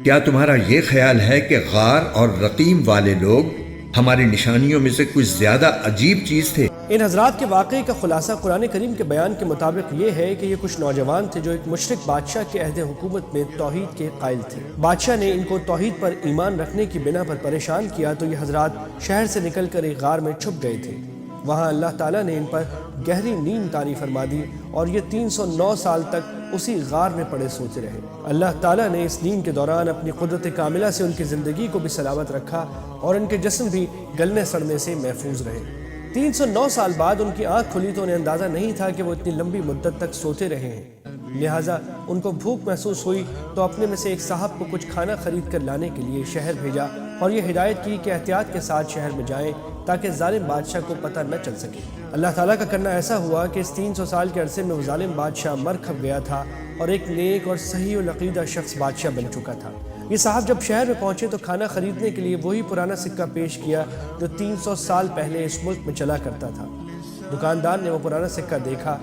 کیا تمہارا یہ خیال ہے کہ غار اور رقیم والے لوگ ہماری نشانیوں میں سے کچھ زیادہ عجیب چیز تھے؟ ان حضرات کے واقعے کا خلاصہ قرآن کریم کے بیان کے مطابق یہ ہے کہ یہ کچھ نوجوان تھے جو ایک مشرک بادشاہ کے عہد حکومت میں توحید کے قائل تھے۔ بادشاہ نے ان کو توحید پر ایمان رکھنے کی بنا پر پریشان کیا تو یہ حضرات شہر سے نکل کر ایک غار میں چھپ گئے تھے۔ وہاں اللہ تعالیٰ نے ان پر گہری نیند طاری فرما دی اور یہ 309 سال تک اسی غار میں پڑے سوتے رہے۔ اللہ تعالیٰ نے اس نیند کے دوران اپنی قدرت کاملہ سے ان کی زندگی کو بھی سلامت رکھا اور ان کے جسم بھی گلنے سڑنے سے محفوظ رہے۔ 309 سال بعد ان کی آنکھ کھلی تو انہیں اندازہ نہیں تھا کہ وہ اتنی لمبی مدت تک سوتے رہے ہیں۔ لہٰذا ان کو بھوک محسوس ہوئی تو اپنے میں سے ایک صاحب کو کچھ کھانا خرید کر لانے کے لیے شہر بھیجا اور یہ ہدایت کی کہ احتیاط کے ساتھ شہر میں جائیں تاکہ ظالم بادشاہ کو پتہ نہ چل سکے۔ اللہ تعالیٰ کا کرنا ایسا ہوا کہ اس 300 سال کے عرصے میں وہ ظالم بادشاہ مر کھپ گیا تھا اور ایک نیک اور صحیح العقیدہ شخص بادشاہ بن چکا تھا۔ یہ صاحب جب شہر میں پہنچے تو کھانا خریدنے کے لیے وہی پرانا سکہ پیش کیا جو 300 سال پہلے اس ملک میں چلا کرتا تھا۔ دکاندار نے وہ پرانا سکہ دیکھا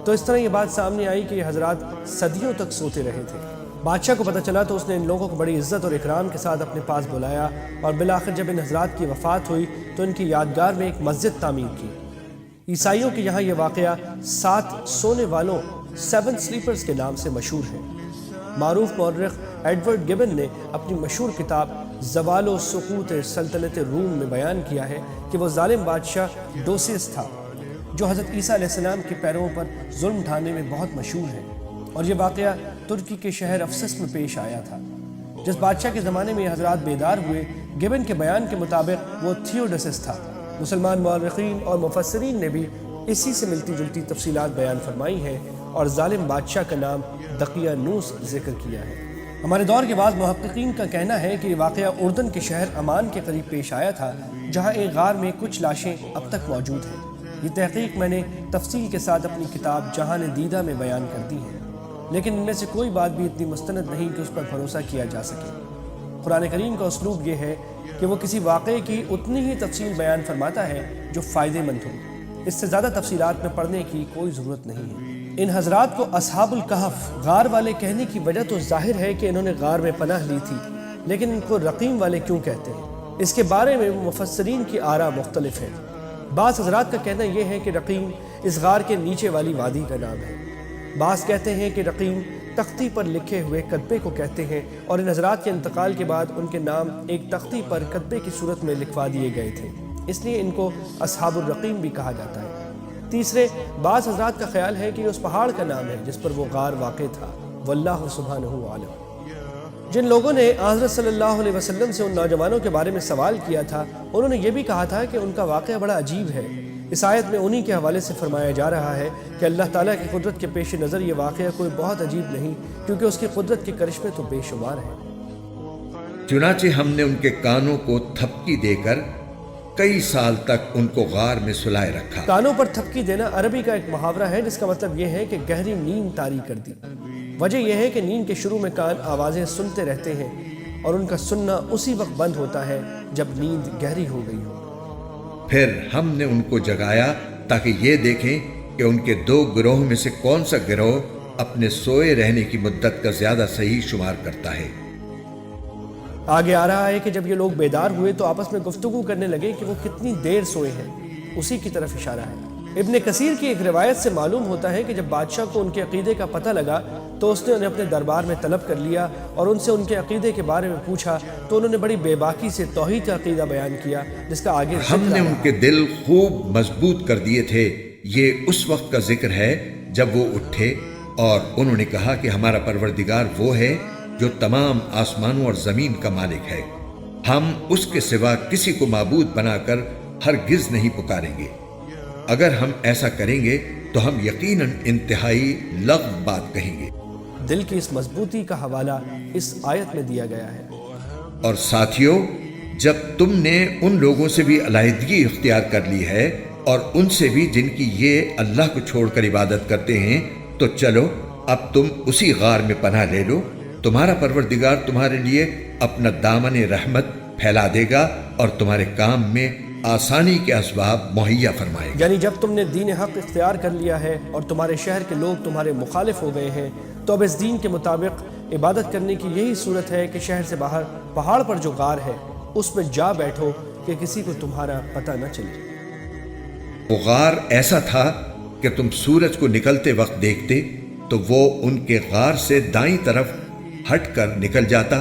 تو اس طرح یہ بات سامنے آئی کہ یہ حضرات صدیوں تک سوتے رہے تھے۔ بادشاہ کو پتہ چلا تو اس نے ان لوگوں کو بڑی عزت اور اکرام کے ساتھ اپنے پاس بلایا اور بالآخر جب ان حضرات کی وفات ہوئی تو ان کی یادگار میں ایک مسجد تعمیر کی۔ عیسائیوں کے یہاں یہ واقعہ 7 سونے والوں 7 سلیپرز کے نام سے مشہور ہے۔ معروف مورخ ایڈورڈ گبن نے اپنی مشہور کتاب زوال و سقوط سلطنت روم میں بیان کیا ہے کہ وہ ظالم بادشاہ ڈوسیس تھا جو حضرت عیسیٰ علیہ السلام کے پیروں پر ظلم ڈھانے میں بہت مشہور ہے، اور یہ واقعہ ترکی کے شہر افسس میں پیش آیا تھا۔ جس بادشاہ کے زمانے میں یہ حضرات بیدار ہوئے، گبن کے بیان کے مطابق وہ تھیوڈسس تھا۔ مسلمان مورخین اور مفسرین نے بھی اسی سے ملتی جلتی تفصیلات بیان فرمائی ہیں اور ظالم بادشاہ کا نام دقیانوس ذکر کیا ہے۔ ہمارے دور کے بعض محققین کا کہنا ہے کہ یہ واقعہ اردن کے شہر عمان کے قریب پیش آیا تھا، جہاں ایک غار میں کچھ لاشیں اب تک موجود ہیں۔ یہ تحقیق میں نے تفصیل کے ساتھ اپنی کتاب جہان دیدہ میں بیان کر دی ہے، لیکن ان میں سے کوئی بات بھی اتنی مستند نہیں کہ اس پر بھروسہ کیا جا سکے۔ قرآن کریم کا اسلوب یہ ہے کہ وہ کسی واقعے کی اتنی ہی تفصیل بیان فرماتا ہے جو فائدے مند ہو، اس سے زیادہ تفصیلات میں پڑھنے کی کوئی ضرورت نہیں ہے۔ ان حضرات کو اصحاب الکہف غار والے کہنے کی وجہ تو ظاہر ہے کہ انہوں نے غار میں پناہ لی تھی، لیکن ان کو رقیم والے کیوں کہتے ہیں؟ اس کے بارے میں مفسرین کی آراء مختلف ہیں۔ بعض حضرات کا کہنا یہ ہے کہ رقیم اس غار کے نیچے والی وادی کا نام ہے۔ بعض کہتے ہیں کہ رقیم تختی پر لکھے ہوئے کتبے کو کہتے ہیں اور ان حضرات کے انتقال کے بعد ان کے نام ایک تختی پر کتبے کی صورت میں لکھوا دیے گئے تھے، اس لیے ان کو اصحاب الرقیم بھی کہا جاتا ہے۔ تیسرے، بعض حضرات کا خیال ہے کہ یہ اس پہاڑ کا نام ہے جس پر وہ غار واقع تھا، واللہ سبحانہ عالم۔ جن لوگوں نے حضرت صلی اللہ علیہ وسلم سے ان نوجوانوں کے بارے میں سوال کیا تھا، انہوں نے یہ بھی کہا تھا کہ ان کا واقعہ بڑا عجیب ہے۔ اس آیت میں انہی کے حوالے سے فرمایا جا رہا ہے کہ اللہ تعالیٰ کی قدرت کے پیش نظر یہ واقعہ کوئی بہت عجیب نہیں، کیونکہ اس کی قدرت کے کرشمے تو بے شمار ہیں۔ چنانچہ ہم نے ان کے کانوں کو تھپکی دے کر کئی سال تک ان کو غار میں سلائے رکھا۔ کانوں پر تھپکی دینا عربی کا ایک محاورہ ہے جس کا مطلب یہ ہے کہ گہری نیند طاری کر دی۔ وجہ یہ ہے کہ نیند کے شروع میں کان آوازیں سنتے رہتے ہیں اور ان کا سننا اسی وقت بند ہوتا ہے جب نیند گہری ہو گئی ہو۔ پھر ہم نے ان کو جگایا تاکہ یہ دیکھیں کہ ان کے 2 گروہ میں سے کون سا گروہ اپنے سوئے رہنے کی مدت کا زیادہ صحیح شمار کرتا ہے۔ آگے آ رہا ہے کہ جب یہ لوگ بیدار ہوئے تو آپس میں گفتگو کرنے لگے کہ وہ کتنی دیر سوئے ہیں، اسی کی طرف اشارہ ہے۔ ابن کثیر کی ایک روایت سے معلوم ہوتا ہے کہ جب بادشاہ کو ان کے عقیدے کا پتہ لگا تو اس نے انہیں اپنے دربار میں طلب کر لیا اور ان سے ان کے عقیدے کے بارے میں پوچھا تو انہوں نے بڑی بے باکی سے توحید کا عقیدہ بیان کیا، جس کا آگے ہم نے ان کے دل خوب مضبوط کر دیے تھے۔ یہ اس وقت کا ذکر ہے جب وہ اٹھے اور انہوں نے کہا کہ ہمارا پروردگار وہ ہے جو تمام آسمانوں اور زمین کا مالک ہے، ہم اس کے سوا کسی کو معبود بنا کر ہرگز نہیں پکاریں گے۔ اگر ہم ایسا کریں گے تو ہم یقیناً انتہائی لغو بات کہیں گے۔ دل کی اس مضبوطی کا حوالہ اس آیت میں دیا گیا ہے۔ اور ساتھیو، جب تم نے ان لوگوں سے بھی علیحدگی اختیار کر لی ہے اور ان سے بھی جن کی یہ اللہ کو چھوڑ کر عبادت کرتے ہیں، تو چلو اب تم اسی غار میں پناہ لے لو، تمہارا پروردگار تمہارے لیے اپنا دامن رحمت پھیلا دے گا اور تمہارے کام میں آسانی کے اسباب مہیا فرمائے گا۔ یعنی جب تم نے دین حق اختیار کر لیا ہے اور تمہارے شہر کے لوگ تمہارے مخالف ہو گئے ہیں تو اب اس دین کے مطابق عبادت کرنے کی یہی صورت ہے کہ شہر سے باہر پہاڑ پر جو غار ہے اس میں جا بیٹھو کہ کسی کو تمہارا پتہ نہ چلے۔ وہ غار ایسا تھا کہ تم سورج کو نکلتے وقت دیکھتے تو وہ ان کے غار سے دائیں طرف ہٹ کر نکل جاتا،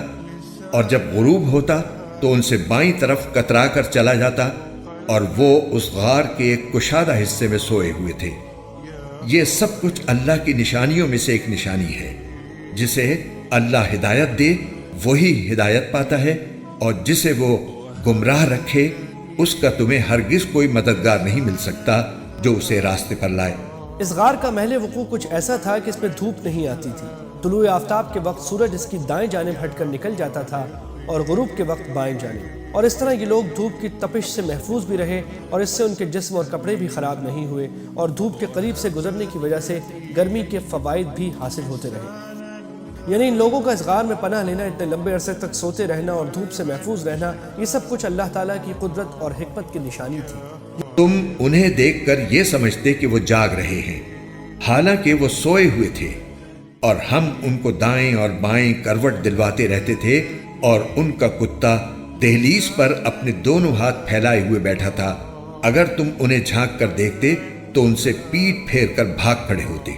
اور جب غروب ہوتا تو ان سے بائیں طرف کترا کر چلا جاتا، اور وہ اس غار کے ایک کشادہ حصے میں سوئے ہوئے تھے۔ یہ سب کچھ اللہ کی نشانیوں میں سے ایک نشانی ہے۔ جسے اللہ ہدایت دے وہی ہدایت پاتا ہے، اور جسے وہ گمراہ رکھے اس کا تمہیں ہرگز کوئی مددگار نہیں مل سکتا جو اسے راستے پر لائے۔ اس غار کا محل وقوع کچھ ایسا تھا کہ اس میں دھوپ نہیں آتی تھی۔ طلوع آفتاب کے وقت سورج اس کی دائیں جانب ہٹ کر نکل جاتا تھا اور غروب کے وقت بائیں جانب، اور اس طرح یہ لوگ دھوپ کی تپش سے محفوظ بھی رہے، اور اس سے ان کے جسم اور کپڑے بھی خراب نہیں ہوئے، اور دھوپ کے قریب سے گزرنے کی وجہ سے گرمی کے فوائد بھی حاصل ہوتے رہے۔ یعنی ان لوگوں کا اس غار میں پناہ لینا، اتنے لمبے عرصے تک سوتے رہنا اور دھوپ سے محفوظ رہنا، یہ سب کچھ اللہ تعالیٰ کی قدرت اور حکمت کی نشانی تھی۔ تم انہیں دیکھ کر یہ سمجھتے کہ وہ جاگ رہے ہیں، حالانکہ وہ سوئے ہوئے تھے، اور ہم ان کو دائیں اور بائیں کروٹ دلواتے رہتے تھے، اور ان کا کتا دہلیز پر اپنے دونوں ہاتھ پھیلائے ہوئے بیٹھا تھا۔ اگر تم انہیں جھانک کر دیکھتے تو ان سے پیٹ پھیر کر بھاگ کھڑے ہوتے،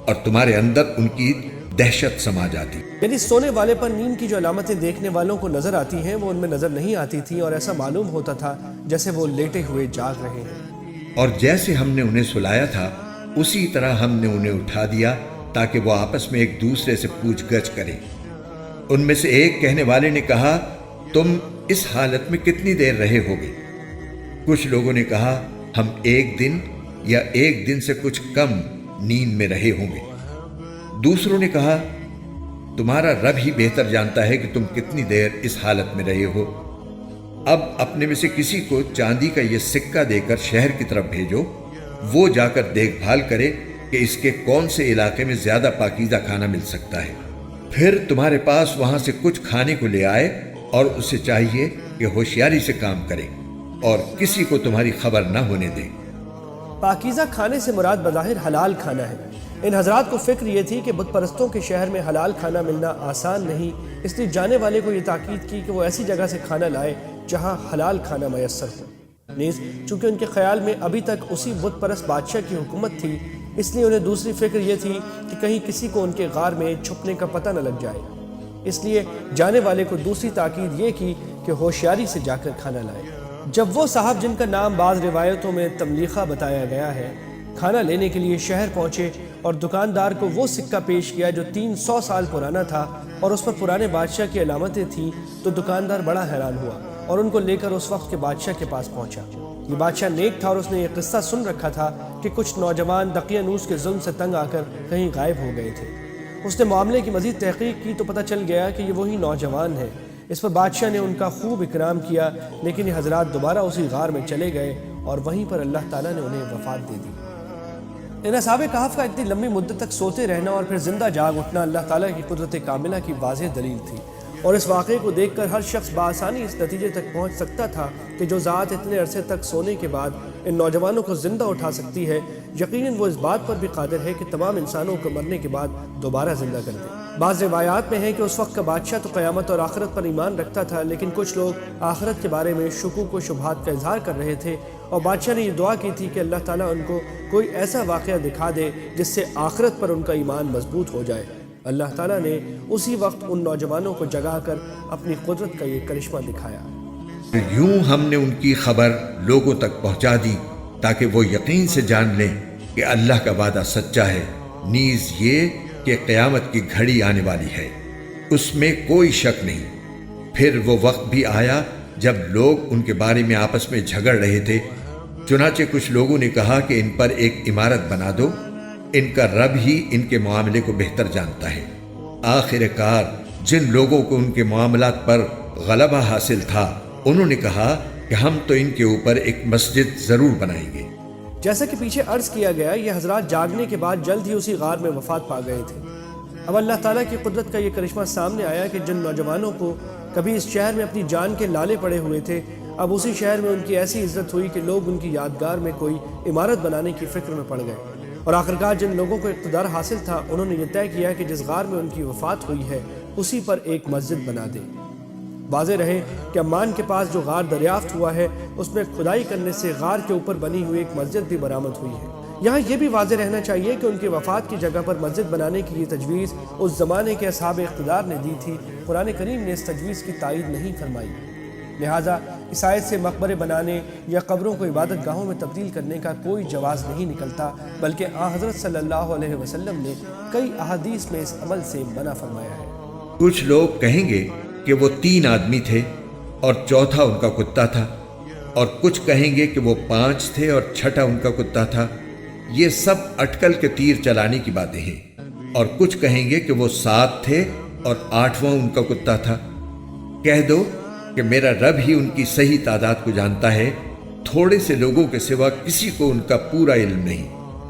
اور تمہارے اندر ان کی دہشت سما جاتی۔ یعنی سونے والے پر نیند کی جو علامتیں دیکھنے والوں کو نظر آتی ہیں وہ ان میں نظر نہیں آتی تھیں، اور ایسا معلوم ہوتا تھا جیسے وہ لیٹے ہوئے جاگ رہے ہیں۔ اور جیسے ہم نے انہیں سلایا تھا اسی طرح ہم نے انہیں اٹھا دیا تاکہ وہ آپس میں ایک دوسرے سے پوچھ گچھ کریں۔ ان میں سے ایک کہنے والے نے کہا، تم اس حالت میں کتنی دیر رہے ہوگے؟ کچھ لوگوں نے کہا، ہم 1 دن یا 1 دن سے کچھ کم نیند میں رہے ہوں گے۔ دوسروں نے کہا، تمہارا رب ہی بہتر جانتا ہے کہ تم کتنی دیر اس حالت میں رہے ہو۔ اب اپنے میں سے کسی کو چاندی کا یہ سکہ دے کر شہر کی طرف بھیجو، وہ جا کر دیکھ بھال کرے کہ اس کے کون سے علاقے میں زیادہ پاکیزہ کھانا مل سکتا ہے، پھر تمہارے پاس وہاں سے کچھ کھانے کو لے آئے، اور اسے چاہیے کہ ہوشیاری سے کام کرے اور کسی کو تمہاری خبر نہ ہونے دے۔ پاکیزہ کھانے سے مراد بظاہر حلال کھانا ہے۔ ان حضرات کو فکر یہ تھی کہ بت پرستوں کے شہر میں حلال کھانا ملنا آسان نہیں، اس لیے جانے والے کو یہ تاکید کی کہ وہ ایسی جگہ سے کھانا لائے جہاں حلال کھانا میسر ہو۔ نیز چونکہ ان کے خیال میں ابھی تک اسی بت پرست بادشاہ کی حکومت تھی، اس لیے انہیں دوسری فکر یہ تھی کہ کہیں کسی کو ان کے غار میں چھپنے کا پتہ نہ لگ جائے۔ اس لیے جانے والے کو دوسری تاکید یہ کی کہ ہوشیاری سے جا کر کھانا لائے۔ جب وہ صاحب جن کا نام بعض روایتوں میں تملیخہ بتایا گیا ہے کھانا لینے کے لیے شہر پہنچے اور دکاندار کو وہ سکہ پیش کیا جو 300 سال پرانا تھا اور اس پر پرانے بادشاہ کی علامتیں تھیں، تو دکاندار بڑا حیران ہوا اور ان کو لے کر اس وقت کے بادشاہ کے پاس پہنچا۔ یہ بادشاہ نیک تھا اور اس نے یہ قصہ سن رکھا تھا کہ کچھ نوجوان دقیانوس کے ظلم سے تنگ آ کر کہیں غائب ہو گئے تھے۔ اس نے معاملے کی مزید تحقیق کی تو پتہ چل گیا کہ یہ وہی نوجوان ہیں۔ اس پر بادشاہ نے ان کا خوب اکرام کیا، لیکن یہ حضرات دوبارہ اسی غار میں چلے گئے اور وہیں پر اللہ تعالیٰ نے انہیں وفات دے دی۔ ان اصحاب کہف کا اتنی لمبی مدت تک سوتے رہنا اور پھر زندہ جاگ اٹھنا اللہ تعالیٰ کی قدرت کاملہ کی واضح دلیل تھی، اور اس واقعے کو دیکھ کر ہر شخص بآسانی اس نتیجے تک پہنچ سکتا تھا کہ جو ذات اتنے عرصے تک سونے کے بعد ان نوجوانوں کو زندہ اٹھا سکتی ہے، یقیناً وہ اس بات پر بھی قادر ہے کہ تمام انسانوں کو مرنے کے بعد دوبارہ زندہ کر دے۔ بعض روایات میں ہے کہ اس وقت کا بادشاہ تو قیامت اور آخرت پر ایمان رکھتا تھا، لیکن کچھ لوگ آخرت کے بارے میں شکوک و شبہات کا اظہار کر رہے تھے، اور بادشاہ نے یہ دعا کی تھی کہ اللہ تعالیٰ ان کو کوئی ایسا واقعہ دکھا دے جس سے آخرت پر ان کا ایمان مضبوط ہو جائے۔ اللہ تعالیٰ نے اسی وقت ان نوجوانوں کو جگا کر اپنی قدرت کا یہ کرشمہ دکھایا۔ یوں ہم نے ان کی خبر لوگوں تک پہنچا دی تاکہ وہ یقین سے جان لیں کہ اللہ کا وعدہ سچا ہے، نیز یہ کہ قیامت کی گھڑی آنے والی ہے، اس میں کوئی شک نہیں۔ پھر وہ وقت بھی آیا جب لوگ ان کے بارے میں آپس میں جھگڑ رہے تھے، چنانچہ کچھ لوگوں نے کہا کہ ان پر ایک عمارت بنا دو، ان کا رب ہی ان کے معاملے کو بہتر جانتا ہے۔ آخر کار جن لوگوں کو ان کے معاملات پر غلبہ حاصل تھا انہوں نے کہا کہ ہم تو ان کے اوپر ایک مسجد ضرور بنائیں گے۔ جیسا کہ پیچھے عرض کیا گیا، یہ حضرات جاگنے کے بعد جلد ہی اسی غار میں وفات پا گئے تھے۔ اب اللہ تعالیٰ کی قدرت کا یہ کرشمہ سامنے آیا کہ جن نوجوانوں کو کبھی اس شہر میں اپنی جان کے لالے پڑے ہوئے تھے، اب اسی شہر میں ان کی ایسی عزت ہوئی کہ لوگ ان کی یادگار میں کوئی عمارت بنانے کی فکر میں پڑ گئے، اور آخرکار جن لوگوں کو اقتدار حاصل تھا انہوں نے یہ طے کیا کہ جس غار میں ان کی وفات ہوئی ہے اسی پر ایک مسجد بنا دے۔ واضح رہے کہ عمان کے پاس جو غار دریافت ہوا ہے اس میں کھدائی کرنے سے غار کے اوپر بنی ہوئی ایک مسجد بھی برآمد ہوئی ہے۔ یہاں یہ بھی واضح رہنا چاہیے کہ ان کی وفات کی جگہ پر مسجد بنانے کی یہ تجویز اس زمانے کے اصحاب اقتدار نے دی تھی۔ قرآن کریم نے اس تجویز کی تائید نہیں فرمائی، لہٰذا اس آیت سے مقبرے بنانے یا قبروں کو عبادت گاہوں میں تبدیل کرنے کا کوئی جواز نہیں نکلتا، بلکہ حضرت صلی اللہ علیہ وسلم نے کئی احادیث میں اس عمل سے منع فرمایا ہے۔ کچھ لوگ کہیں گے کہ وہ 3 آدمی تھے اور چوتھا ان کا کتا تھا، اور کچھ کہیں گے کہ وہ 5 تھے اور چھٹا ان کا کتا تھا۔ یہ سب اٹکل کے تیر چلانے کی باتیں ہیں۔ اور کچھ کہیں گے کہ وہ 7 تھے اور 8واں ان کا کتا تھا۔ کہہ دو کہ میرا رب ہی ان کی صحیح تعداد کو جانتا ہے، تھوڑے سے لوگوں کے سوا کسی کو ان کا پورا علم نہیں،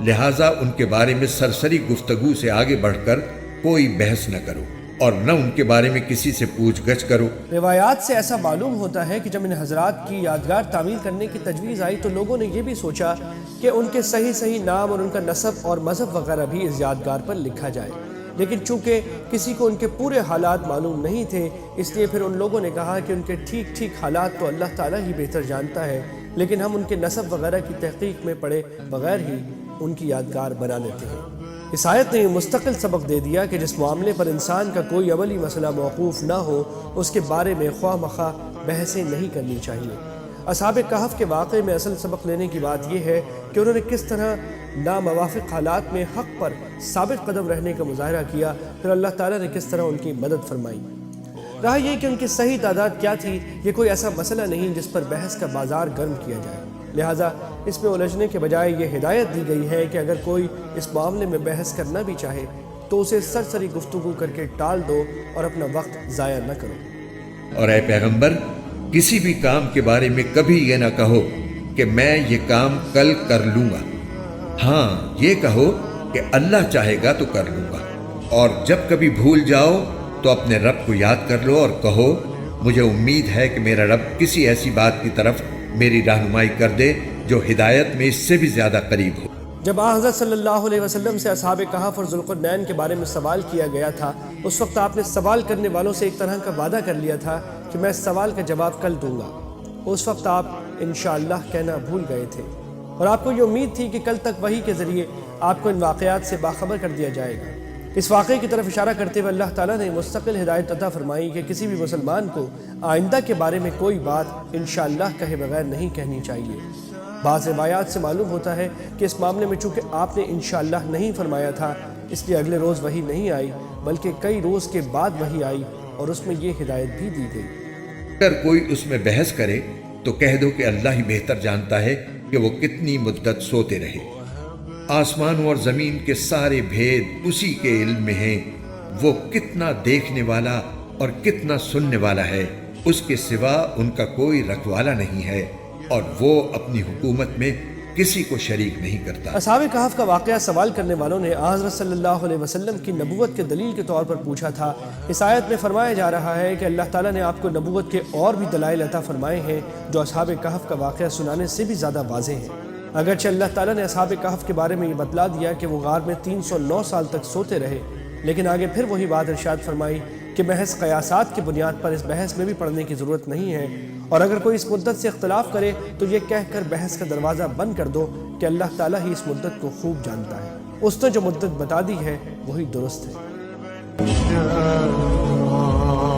لہٰذا ان کے بارے میں سرسری گفتگو سے آگے بڑھ کر کوئی بحث نہ کرو اور نہ ان کے بارے میں کسی سے پوچھ گچھ کرو۔ روایات سے ایسا معلوم ہوتا ہے کہ جب ان حضرات کی یادگار تعمیر کرنے کی تجویز آئی تو لوگوں نے یہ بھی سوچا کہ ان کے صحیح نام اور ان کا نسب اور مذہب وغیرہ بھی اس یادگار پر لکھا جائے، لیکن چونکہ کسی کو ان کے پورے حالات معلوم نہیں تھے، اس لیے پھر ان لوگوں نے کہا کہ ان کے ٹھیک حالات تو اللہ تعالیٰ ہی بہتر جانتا ہے، لیکن ہم ان کے نسب وغیرہ کی تحقیق میں پڑے بغیر ہی ان کی یادگار بنا لیتے ہیں۔ اس آیت نے یہ مستقل سبق دے دیا کہ جس معاملے پر انسان کا کوئی عملی مسئلہ موقوف نہ ہو اس کے بارے میں خواہ مخواہ بحثیں نہیں کرنی چاہیے۔ اصحاب کہف کے واقعے میں اصل سبق لینے کی بات یہ ہے کہ انہوں نے کس طرح ناموافق حالات میں حق پر ثابت قدم رہنے کا مظاہرہ کیا، پھر اللہ تعالیٰ نے کس طرح ان کی مدد فرمائی۔ رہا یہ کہ ان کی صحیح تعداد کیا تھی، یہ کوئی ایسا مسئلہ نہیں جس پر بحث کا بازار گرم کیا جائے، لہٰذا اس میں الجھنے کے بجائے یہ ہدایت دی گئی ہے کہ اگر کوئی اس معاملے میں بحث کرنا بھی چاہے تو اسے سرسری گفتگو کر کے ٹال دو اور اپنا وقت ضائع نہ کرو۔ اور اے پیغمبر، کسی بھی کام کے بارے میں کبھی یہ نہ کہو کہ میں یہ کام کل کر لوں گا، ہاں یہ کہو کہ اللہ چاہے گا تو کر لوں گا، اور جب کبھی بھول جاؤ تو اپنے رب کو یاد کر لو اور کہو مجھے امید ہے کہ میرا رب کسی ایسی بات کی طرف میری رہنمائی کر دے جو ہدایت میں اس سے بھی زیادہ قریب ہو۔ جب حضرت صلی اللہ علیہ وسلم سے اصحاب کہف اور ذوالقرنین کے بارے میں سوال کیا گیا تھا، اس وقت آپ نے سوال کرنے والوں سے ایک طرح کا وعدہ کر لیا تھا کہ میں اس سوال کا جواب کل دوں گا۔ اس وقت آپ انشاءاللہ کہنا بھول گئے تھے اور آپ کو یہ امید تھی کہ کل تک وحی کے ذریعے آپ کو ان واقعات سے باخبر کر دیا جائے گا۔ اس واقعے کی طرف اشارہ کرتے ہوئے اللہ تعالیٰ نے مستقل ہدایت عطا فرمائی کہ کسی بھی مسلمان کو آئندہ کے بارے میں کوئی بات انشاءاللہ کہے بغیر نہیں کہنی چاہیے۔ بعض روایات سے معلوم ہوتا ہے کہ اس معاملے میں چونکہ آپ نے انشاءاللہ نہیں فرمایا تھا، اس لیے اگلے روز وحی نہیں آئی بلکہ کئی روز کے بعد وحی آئی اور اس میں یہ ہدایت بھی دی گئی۔ اگر کوئی اس میں بحث کرے تو کہہ دو کہ اللہ ہی بہتر جانتا ہے کہ وہ کتنی مدت سوتے رہے۔ آسمانوں اور زمین کے سارے بھید اسی کے علم میں ہیں، وہ کتنا دیکھنے والا اور کتنا سننے والا ہے، اس کے سوا ان کا کوئی رکھوالا نہیں ہے، اور وہ اپنی حکومت میں کسی کو شریک نہیں کرتا۔ اصحاب کہف کا واقعہ سوال کرنے والوں نے حضرت صلی اللہ علیہ وسلم کی نبوت کے دلیل کے طور پر پوچھا تھا۔ اس آیت میں فرمایا جا رہا ہے کہ اللہ تعالیٰ نے آپ کو نبوت کے اور بھی دلائل عطا فرمائے ہیں جو اصحاب کہف کا واقعہ سنانے سے بھی زیادہ واضح ہیں۔ اگرچہ اللہ تعالیٰ نے اصحاب کہف کے بارے میں یہ بتلا دیا کہ وہ غار میں 309 سال تک سوتے رہے، لیکن آگے پھر وہی بات ارشاد فرمائی کہ محض قیاسات کی بنیاد پر اس بحث میں بھی پڑھنے کی ضرورت نہیں ہے، اور اگر کوئی اس مدت سے اختلاف کرے تو یہ کہہ کر بحث کا دروازہ بند کر دو کہ اللہ تعالیٰ ہی اس مدت کو خوب جانتا ہے، اس نے جو مدت بتا دی ہے وہی درست ہے۔